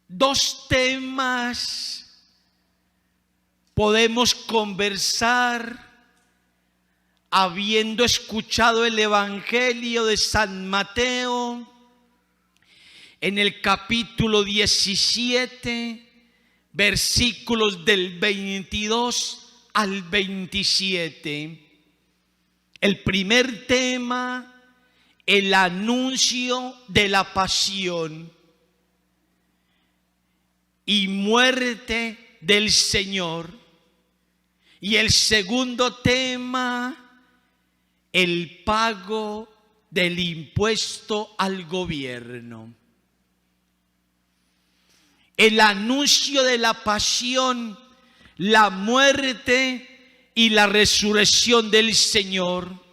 dos temas podemos conversar habiendo escuchado el Evangelio de San Mateo en el capítulo 17, versículos del 22 al 27. El primer tema, el anuncio de la pasión y muerte del Señor. Y el segundo tema, el pago del impuesto al gobierno. El anuncio de la pasión, la muerte y la resurrección del Señor.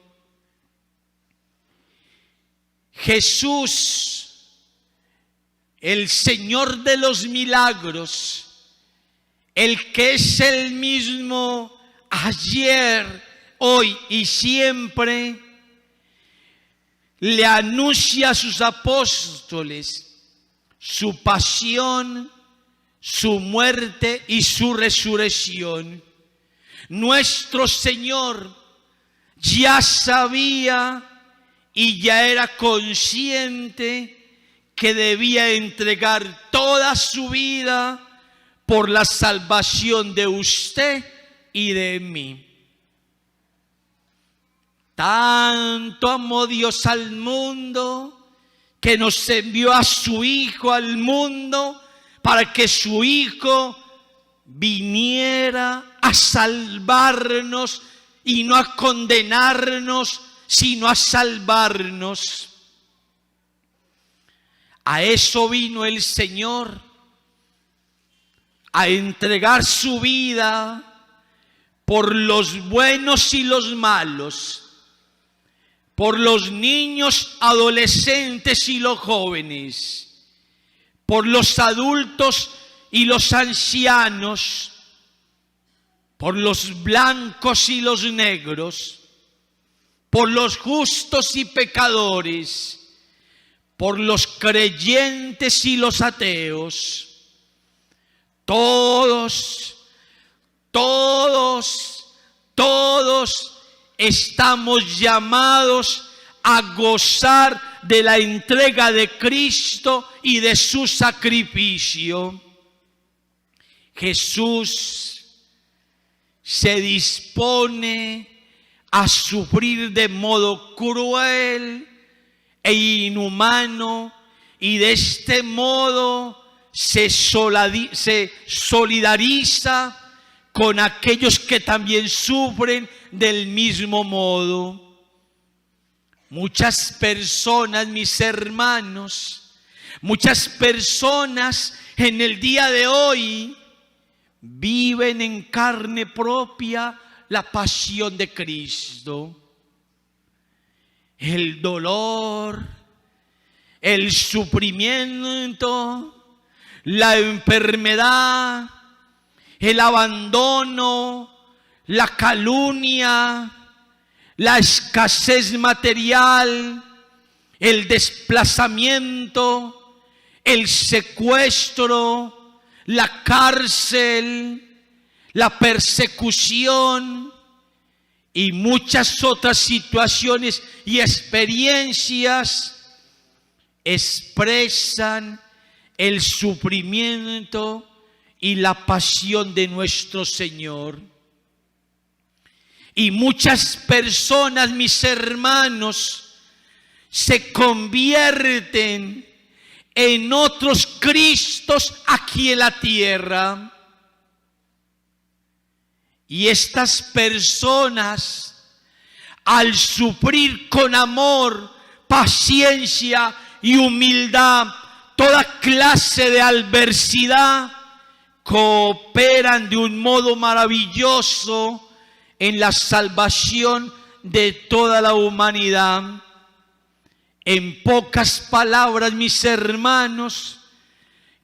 Jesús, el Señor de los milagros, el que es el mismo ayer, hoy y siempre, le anuncia a sus apóstoles su pasión, su muerte y su resurrección. Nuestro Señor ya sabía y ya era consciente que debía entregar toda su vida por la salvación de usted y de mí. Tanto amó Dios al mundo que nos envió a su Hijo al mundo para que su Hijo viniera a salvarnos y no a condenarnos, sino a salvarnos. A eso vino el Señor, a entregar su vida por los buenos y los malos, por los niños, adolescentes y los jóvenes, por los adultos y los ancianos, por los blancos y los negros, por los justos y pecadores, por los creyentes y los ateos. Todos estamos llamados a gozar de la entrega de Cristo y de su sacrificio. Jesús se dispone a sufrir de modo cruel e inhumano, y de este modo se solidariza con aquellos que también sufren del mismo modo. Muchas personas, mis hermanos, muchas personas en el día de hoy viven en carne propia la pasión de Cristo. El dolor, el sufrimiento, la enfermedad, el abandono, la calumnia, la escasez material, el desplazamiento, el secuestro, la cárcel, la persecución y muchas otras situaciones y experiencias expresan el sufrimiento y la pasión de nuestro Señor. Y muchas personas, mis hermanos, se convierten en otros Cristos aquí en la tierra. Y estas personas, al sufrir con amor, paciencia y humildad toda clase de adversidad, cooperan de un modo maravilloso en la salvación de toda la humanidad. En pocas palabras, mis hermanos,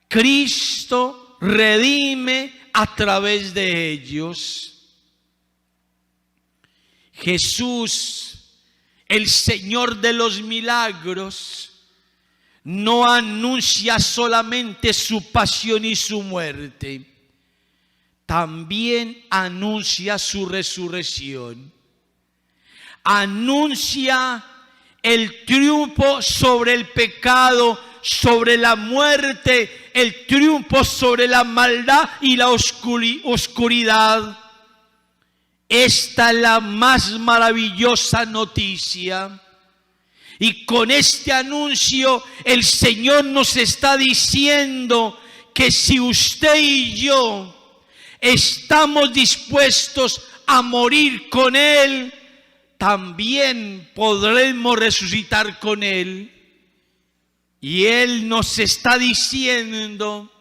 Cristo redime a través de ellos. Jesús, el Señor de los milagros, no anuncia solamente su pasión y su muerte, también anuncia su resurrección. Anuncia el triunfo sobre el pecado, sobre la muerte, el triunfo sobre la maldad y la oscuridad. Esta es la más maravillosa noticia. Y con este anuncio el Señor nos está diciendo que si usted y yo estamos dispuestos a morir con Él, también podremos resucitar con Él. Y Él nos está diciendo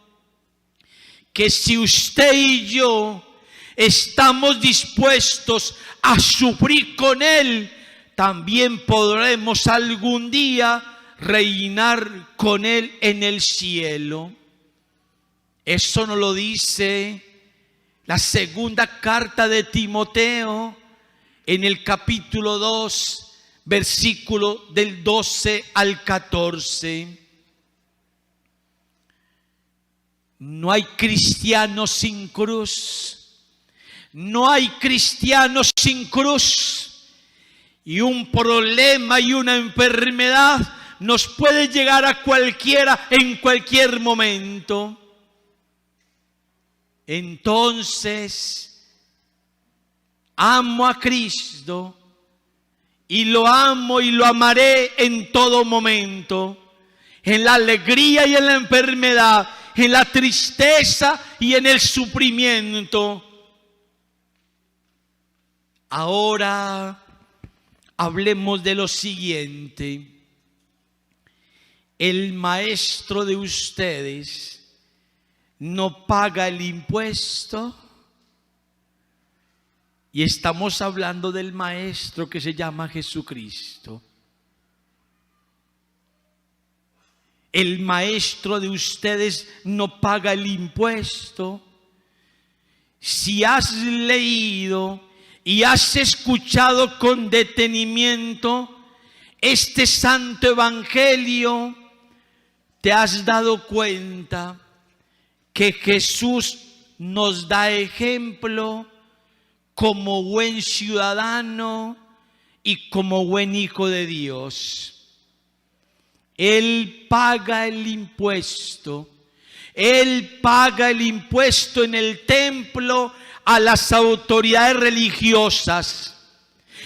que si usted y yo estamos dispuestos a sufrir con Él, también podremos algún día reinar con Él en el cielo. Eso nos lo dice la segunda carta de Timoteo, en el capítulo 2, versículo del 12 al 14. No hay cristiano sin cruz. No hay cristiano sin cruz. Y un problema y una enfermedad nos puede llegar a cualquiera en cualquier momento. Entonces, amo a Cristo y lo amo y lo amaré en todo momento, en la alegría y en la enfermedad, en la tristeza y en el sufrimiento. Ahora hablemos de lo siguiente. El maestro de ustedes no paga el impuesto. Y estamos hablando del maestro que se llama Jesucristo. El maestro de ustedes no paga el impuesto. Si has leído y has escuchado con detenimiento este santo evangelio, te has dado cuenta que Jesús nos da ejemplo como buen ciudadano y como buen hijo de Dios. Él paga el impuesto. Él paga el impuesto en el templo a las autoridades religiosas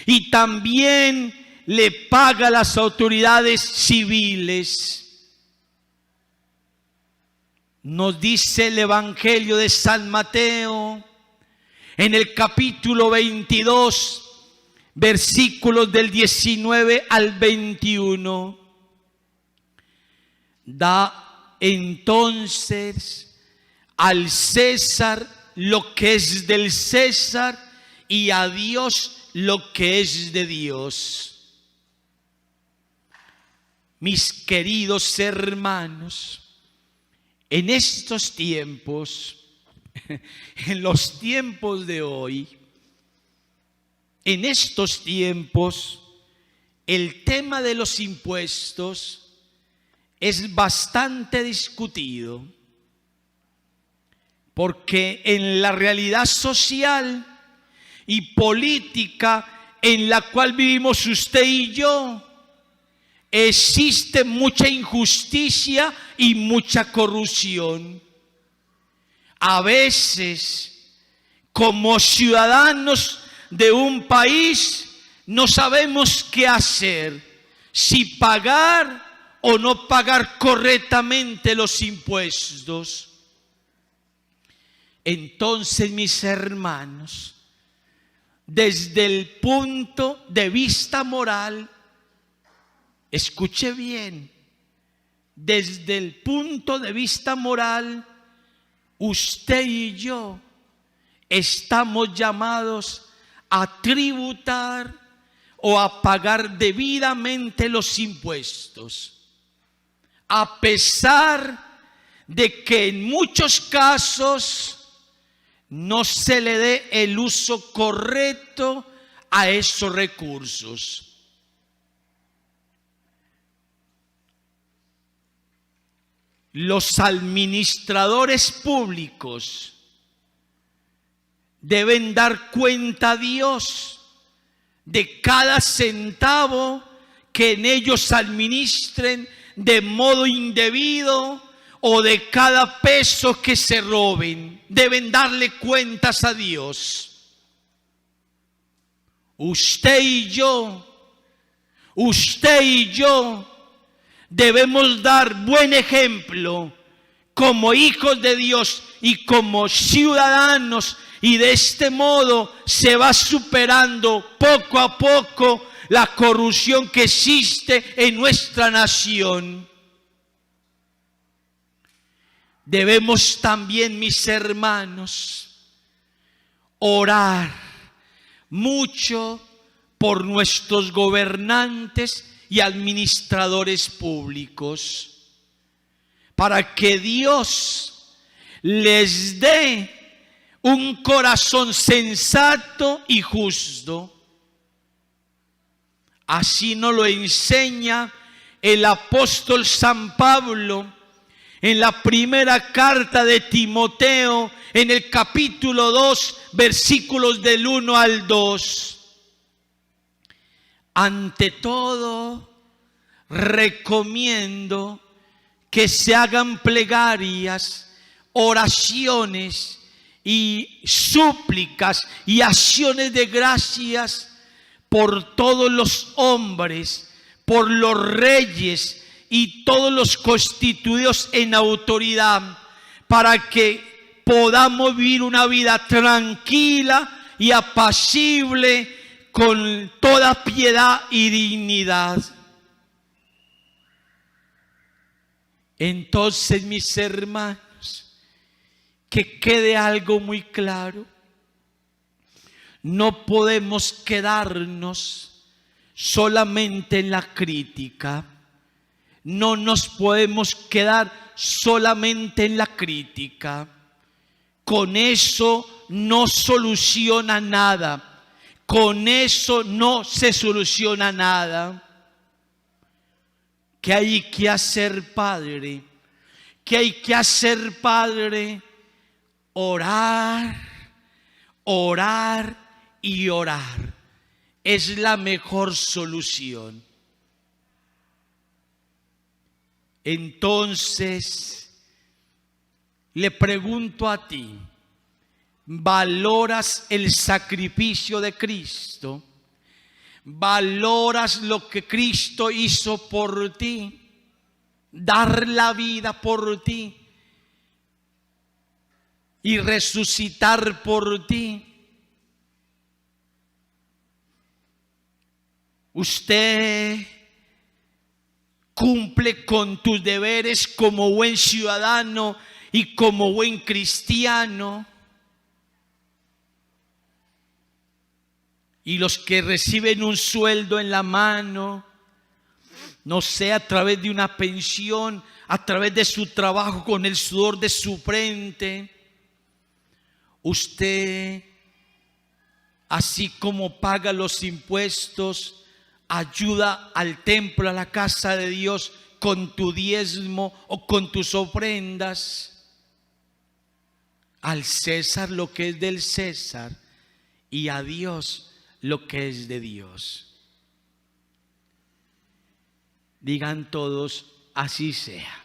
y también le paga a las autoridades civiles. Nos dice el Evangelio de San Mateo en el capítulo 22, versículos del 19 al 21. Da entonces al César lo que es del César y a Dios lo que es de Dios. Mis queridos hermanos, en estos tiempos, en los tiempos de hoy, en estos tiempos, el tema de los impuestos es bastante discutido, porque en la realidad social y política en la cual vivimos usted y yo, existe mucha injusticia y mucha corrupción. A veces, como ciudadanos de un país, no sabemos qué hacer, si pagar o no pagar correctamente los impuestos. Entonces, mis hermanos, desde el punto de vista moral, escuche bien, desde el punto de vista moral, usted y yo estamos llamados a tributar o a pagar debidamente los impuestos, a pesar de que en muchos casos no se le dé el uso correcto a esos recursos. los administradores públicos deben dar cuenta a Dios de cada centavo que en ellos administren de modo indebido o de cada peso que se roben. Deben darle cuentas a Dios. Usted y yo debemos dar buen ejemplo como hijos de Dios y como ciudadanos, y de este modo se va superando poco a poco la corrupción que existe en nuestra nación. Debemos también, mis hermanos, orar mucho por nuestros gobernantes y administradores públicos, para que Dios les dé un corazón sensato y justo. Así nos lo enseña el apóstol San Pablo en la primera carta de Timoteo, en el capítulo 2, versículos del 1 al 2. Ante todo, recomiendo que se hagan plegarias, oraciones y súplicas y acciones de gracias por todos los hombres, por los reyes y todos los constituidos en autoridad, para que podamos vivir una vida tranquila y apacible con toda piedad y dignidad. Entonces, mis hermanos, que quede algo muy claro: no podemos quedarnos solamente en la crítica. No nos podemos quedar solamente en la crítica. Con eso no soluciona nada. Con eso no se soluciona nada. ¿Qué hay que hacer, Padre? ¿Qué hay que hacer, Padre? Orar, orar y orar. Es la mejor solución. Entonces, le pregunto a ti: ¿valoras el sacrificio de Cristo? ¿Valoras lo que Cristo hizo por ti? Dar la vida por ti y resucitar por ti. Usted cumple con tus deberes como buen ciudadano y como buen cristiano. Y los que reciben un sueldo en la mano, no sé, a través de una pensión, a través de su trabajo con el sudor de su frente, usted, así como paga los impuestos, ayuda al templo, a la casa de Dios con tu diezmo o con tus ofrendas. Al César lo que es del César y a Dios lo que es de Dios. Digan todos: así sea.